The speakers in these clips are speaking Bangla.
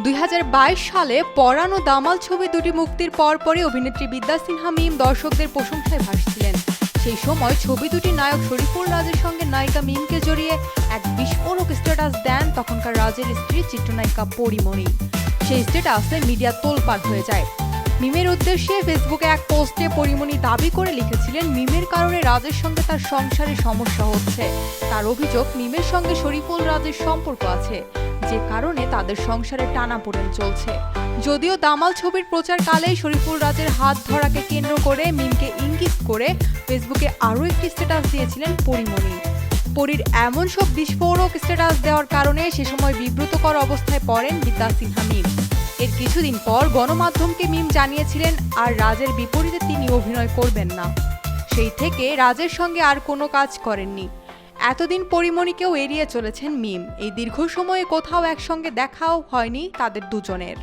2022 সালে পরাণ ও দামাল ছবি দুটি মুক্তির পরপরই অভিনেত্রী বিদ্যা সিনহা মিম দর্শকদের প্রশংসায় ভাসছিলেন। সেই সময় ছবি দুটির নায়ক শরীফুল রাজের সঙ্গে নায়িকা মিমকে জড়িয়ে এক বিস্ফোরক স্ট্যাটাস দেন তখনকার রাজের স্ত্রী চিত্রনায়িকা পরিমণি। সেই স্ট্যাটাসে মিডিয়া তোলপাড় হয়ে যায়। মিমের উদ্দেশ্যে ফেসবুকে এক পোস্টে পরিমণি দাবি করে লিখেছিলেন, মিমের কারণে রাজের সঙ্গে তার সংসারে সমস্যা হচ্ছে। তার অভিযোগ, মিমের সঙ্গে শরীফুল রাজের সম্পর্ক আছে, যে কারণে তাদের সংসারে টানাপোড়েন চলছে। যদিও দামাল ছবির প্রচারকালেই শরীফুল রাজের হাত ধরাকে কেন্দ্র করে মিমকে ইঙ্গিত করে ফেসবুকে আরও একটি স্ট্যাটাস দিয়েছিলেন পরিমণি। পরীর এমন সব বিস্ফোরক স্ট্যাটাস দেওয়ার কারণে সে সময় বিব্রতকর অবস্থায় পড়েন বিদ্যা সিনহা মিম। এর কিছুদিন পর গণমাধ্যমকে মিম জানিয়েছিলেন আর রাজের বিপরীতে তিনি অভিনয় করবেন না। সেই থেকে রাজের সঙ্গে আর কোনো কাজ করেননি। এতদিন পরিমণিকেও এড়িয়ে চলেছেন মিম। এই দীর্ঘ সময়ে কোথাও একসঙ্গে দেখাও হয়নি তাদের দুজনের।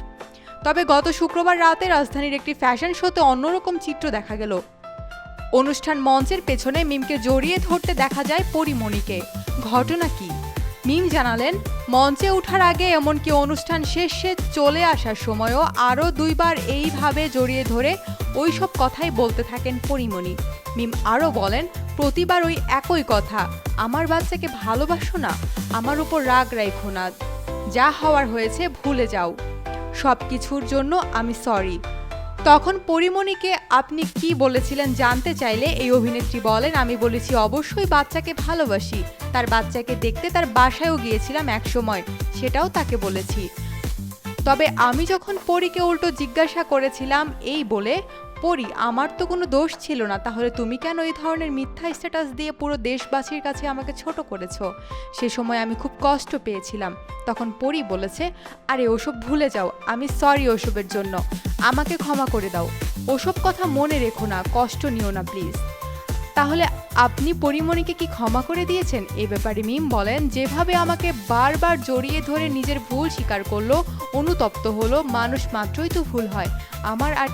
তবে গত শুক্রবার রাতে রাজধানীর একটি ফ্যাশন শোতে অন্যরকম চিত্র দেখা গেল। অনুষ্ঠান মঞ্চের পেছনে মিমকে জড়িয়ে ধরতে দেখা যায় পরিমণিকে। ঘটনা কি? মিম জানালেন, মঞ্চে ওঠার আগে এমনকি অনুষ্ঠান শেষে চলে আসার সময়ও আরও দুইবার এইভাবে জড়িয়ে ধরে ওই সব কথাই বলতে থাকেন পরিমণি। মিম আরও বলেন, প্রতিবার ওই একই কথা, আমার বাচ্চাকে ভালোবাসো না, আমার উপর রাগ রাখো না, যা হওয়ার হয়েছে ভুলে যাও, সব কিছুর জন্য আমি সরি। তখন পরিমণিকে আপনি কি বলেছিলেন জানতে চাইলে এই অভিনেত্রী বলেন, আমি বলেছি অবশ্যই বাচ্চাকে ভালোবাসি, তার বাচ্চাকে দেখতে তার বাসায়ও গিয়েছিলাম একসময়, সেটাও তাকে বলেছি। তবে আমি যখন পরীকে উল্টো জিজ্ঞাসা করেছিলাম এই বলে, পরী আমার তো কোনো দোষ ছিল না, তাহলে তুমি কেন এই ধরনের মিথ্যা স্ট্যাটাস দিয়ে পুরো দেশবাসীর কাছে আমাকে ছোট করেছো? সে সময় আমি খুব কষ্ট পেয়েছিলাম। তখন পরী বলেছে, আরে ওসব ভুলে যাও, আমি সরি ওসবের জন্য, আমাকে ক্ষমা করে দাও, ওসব কথা মনে রেখো না, কষ্ট নিও না প্লিজ। তাহলে আপনি পরিমণিকে কি ক্ষমা করে দিয়েছেন? এ ব্যাপারে মিম বলেন, যেভাবে আমাকে বারবার জড়িয়ে ধরে নিজের ভুল স্বীকার করলো, অনুতপ্ত হলো, মানুষ মাত্রই তো ভুল হয়, আমার আর